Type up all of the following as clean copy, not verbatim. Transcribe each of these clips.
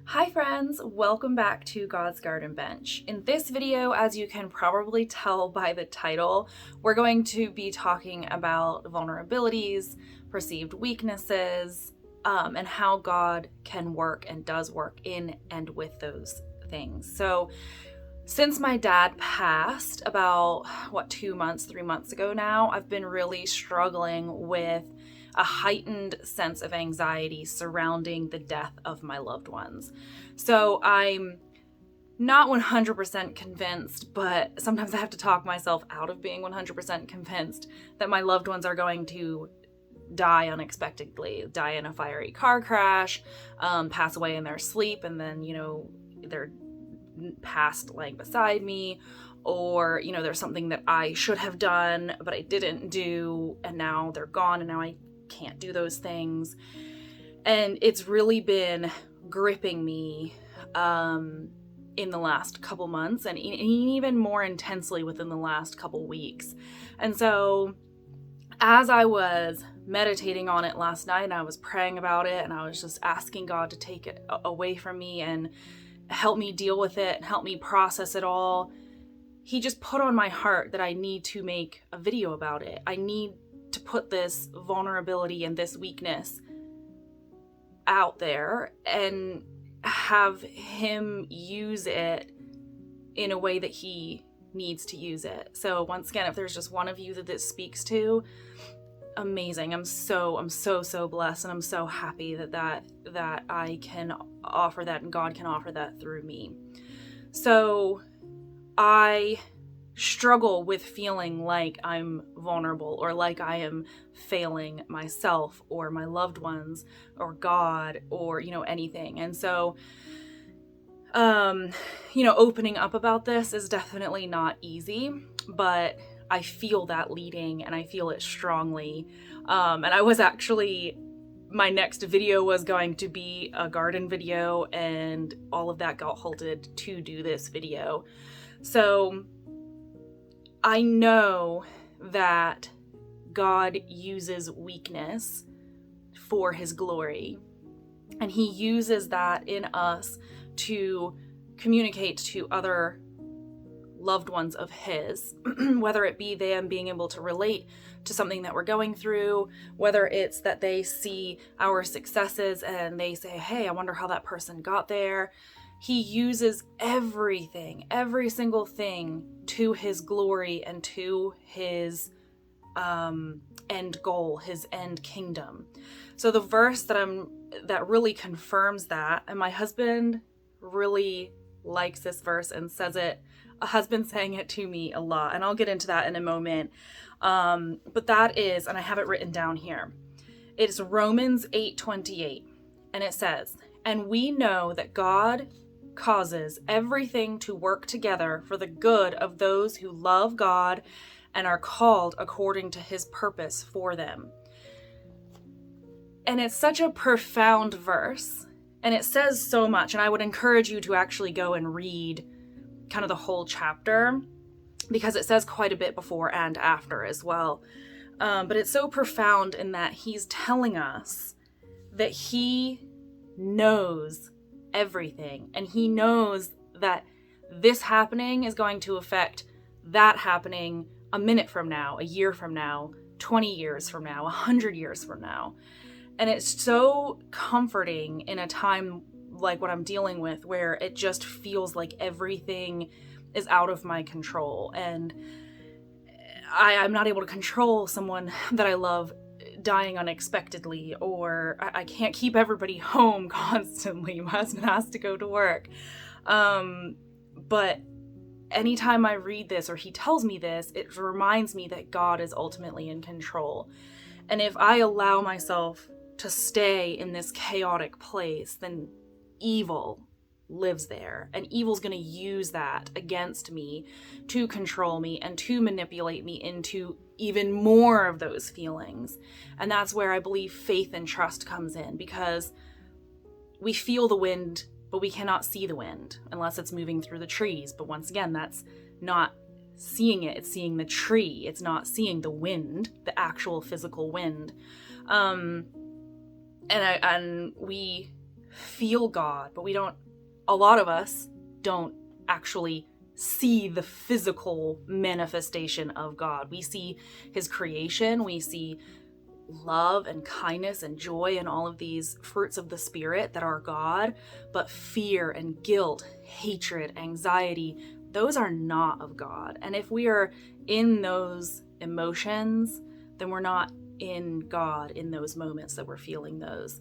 Hi friends, welcome back to God's Garden Bench. In this video, as you can probably tell by the title, we're going to be talking about vulnerabilities, perceived weaknesses, and how God can work and does work in and with those things. So since my dad passed about, 3 months ago now, I've been really struggling with a heightened sense of anxiety surrounding the death of my loved ones. So I'm not 100% convinced, but sometimes I have to talk myself out of being 100% convinced that my loved ones are going to die unexpectedly, die in a fiery car crash, pass away in their sleep, and then, they're passed laying beside me, or, there's something that I should have done, but I didn't do, and now they're gone, and now I can't do those things. And it's really been gripping me in the last couple months, and even more intensely within the last couple weeks. And so as I was meditating on it last night, and I was praying about it, and I was just asking God to take it away from me and help me deal with it and help me process it all, He just put on my heart that I need to make a video about it. I need to put this vulnerability and this weakness out there and have Him use it in a way that He needs to use it. So once again, if there's just one of you that this speaks to, amazing. I'm so blessed, and I'm so happy that I can offer that and God can offer that through me. So I struggle with feeling like I'm vulnerable, or like I am failing myself or my loved ones or God, or anything. And so opening up about this is definitely not easy, but I feel that leading, and I feel it strongly. And I was actually, my next video was going to be a garden video, and all of that got halted to do this video. So I know that God uses weakness for His glory, and He uses that in us to communicate to other loved ones of His, whether it be them being able to relate to something that we're going through, whether it's that they see our successes and they say, hey, I wonder how that person got there. He uses everything, every single thing, to His glory and to His end goal, His end kingdom. So the verse that really confirms that, and my husband really likes this verse and says it, a husband saying it to me a lot, and I'll get into that in a moment. But that is, and I have it written down here, it's Romans 8:28, and it says, "And we know that God causes everything to work together for the good of those who love God and are called according to His purpose for them." And it's such a profound verse, and it says so much, and I would encourage you to actually go and read kind of the whole chapter, because it says quite a bit before and after as well. But it's so profound in that He's telling us that He knows everything, and He knows that this happening is going to affect that happening a minute from now, a year from now, 20 years from now, 100 years from now. And it's so comforting in a time like what I'm dealing with, where it just feels like everything is out of my control, and I'm not able to control someone that I love dying unexpectedly, or I can't keep everybody home constantly. My husband has to go to work. But anytime I read this, or He tells me this, it reminds me that God is ultimately in control. And if I allow myself to stay in this chaotic place, then evil lives there, and evil's going to use that against me to control me and to manipulate me into even more of those feelings. And that's where I believe faith and trust comes in, because we feel the wind, but we cannot see the wind unless it's moving through the trees. But once again, that's not seeing it, it's seeing the tree. It's not seeing the wind, the actual physical wind. And we feel God, but a lot of us don't actually see the physical manifestation of God. We see his creation, we see love and kindness and joy and all of these fruits of the Spirit that are God, but fear and guilt, hatred, anxiety, those are not of God. And if we are in those emotions, then we're not in God in those moments that we're feeling those.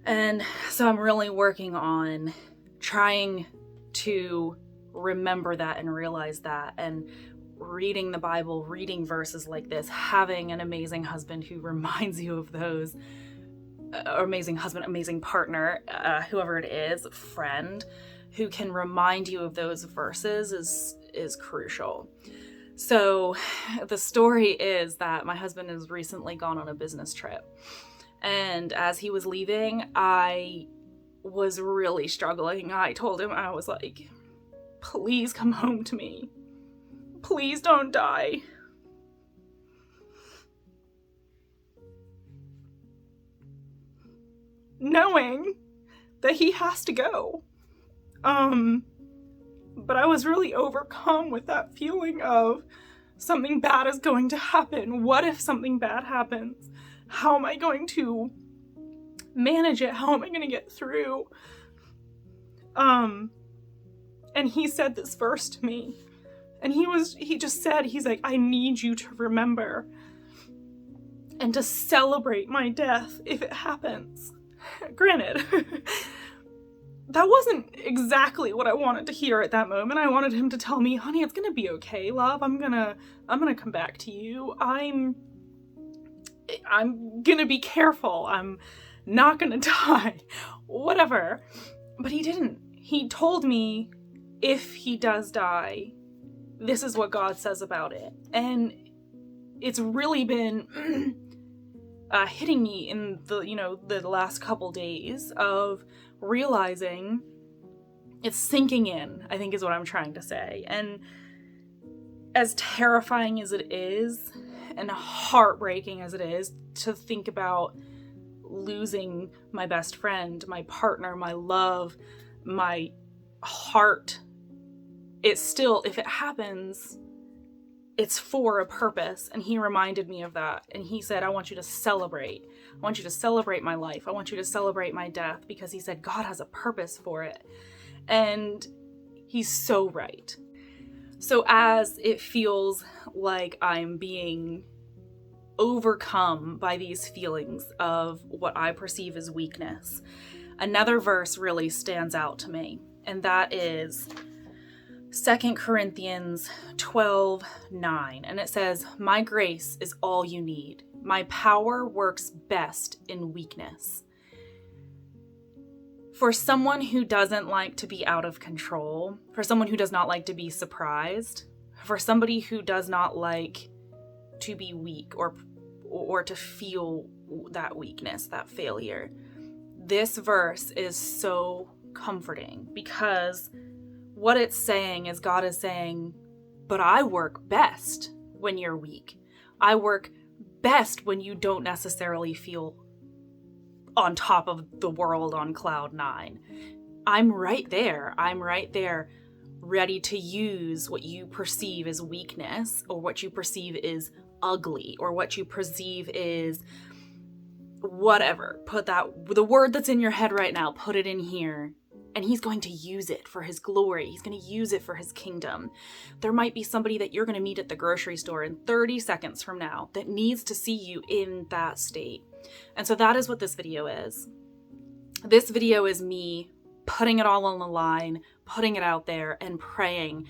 And so I'm really working on trying to remember that and realize that, and reading the Bible, reading verses like this, having an amazing husband who reminds you of those, amazing husband, amazing partner, whoever it is, friend, who can remind you of those verses is crucial. So the story is that my husband has recently gone on a business trip. And as he was leaving, I was really struggling. I told him, I was like, please come home to me. Please don't die. Knowing that he has to go. But I was really overcome with that feeling of something bad is going to happen. What if something bad happens? How am I going to manage it? How am I going to get through? And he said this verse to me. And he just said, he's like, I need you to remember and to celebrate my death if it happens. Granted, that wasn't exactly what I wanted to hear at that moment. I wanted him to tell me, honey, it's gonna be okay, love. I'm gonna come back to you. I'm gonna be careful. I'm not gonna die. Whatever. But he didn't. He told me, if he does die, this is what God says about it. And it's really been hitting me in the last couple days of realizing, it's sinking in, I think is what I'm trying to say. And as terrifying as it is, and heartbreaking as it is to think about losing my best friend, my partner, my love, my heart, it's still, if it happens, it's for a purpose. And he reminded me of that. And he said, I want you to celebrate. I want you to celebrate my life. I want you to celebrate my death, because he said God has a purpose for it. And he's so right. So as it feels like I'm being overcome by these feelings of what I perceive as weakness, another verse really stands out to me. And that is 2 Corinthians 12:9, and it says, my grace is all you need. My power works best in weakness. For someone who doesn't like to be out of control, for someone who does not like to be surprised, for somebody who does not like to be weak or to feel that weakness, that failure, this verse is so comforting, because what it's saying is God is saying, but I work best when you're weak. I work best when you don't necessarily feel on top of the world on cloud 9. I'm right there. I'm right there, ready to use what you perceive as weakness, or what you perceive is ugly, or what you perceive is whatever. Put the word that's in your head right now, put it in here. And he's going to use it for his glory. He's going to use it for his kingdom. There might be somebody that you're going to meet at the grocery store in 30 seconds from now that needs to see you in that state. And so that is what this video is. This video is me putting it all on the line, putting it out there, and praying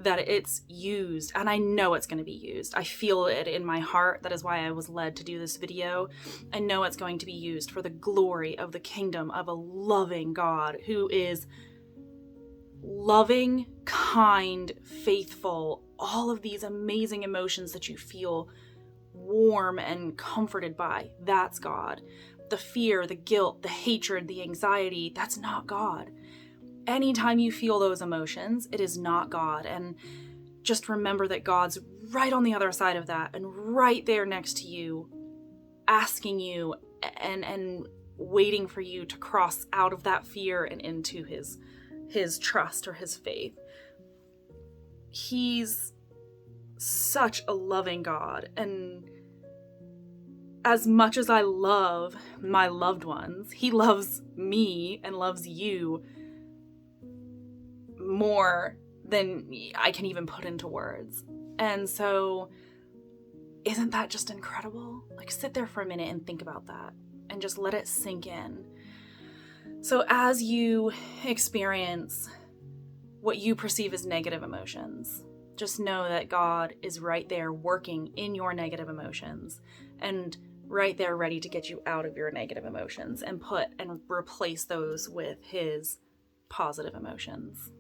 that it's used. And I know it's going to be used. I feel it in my heart. That is why I was led to do this video. I know it's going to be used for the glory of the kingdom of a loving God who is loving, kind, faithful, all of these amazing emotions that you feel warm and comforted by. That's God. The fear, the guilt, the hatred, the anxiety, that's not God. Anytime you feel those emotions, it is not God. And just remember that God's right on the other side of that, and right there next to you, asking you and waiting for you to cross out of that fear and into his trust or his faith. He's such a loving God, and as much as I love my loved ones, he loves me and loves you more than I can even put into words. And so, isn't that just incredible? Like, sit there for a minute and think about that and just let it sink in. So as you experience what you perceive as negative emotions, just know that God is right there working in your negative emotions and right there ready to get you out of your negative emotions and replace those with his positive emotions.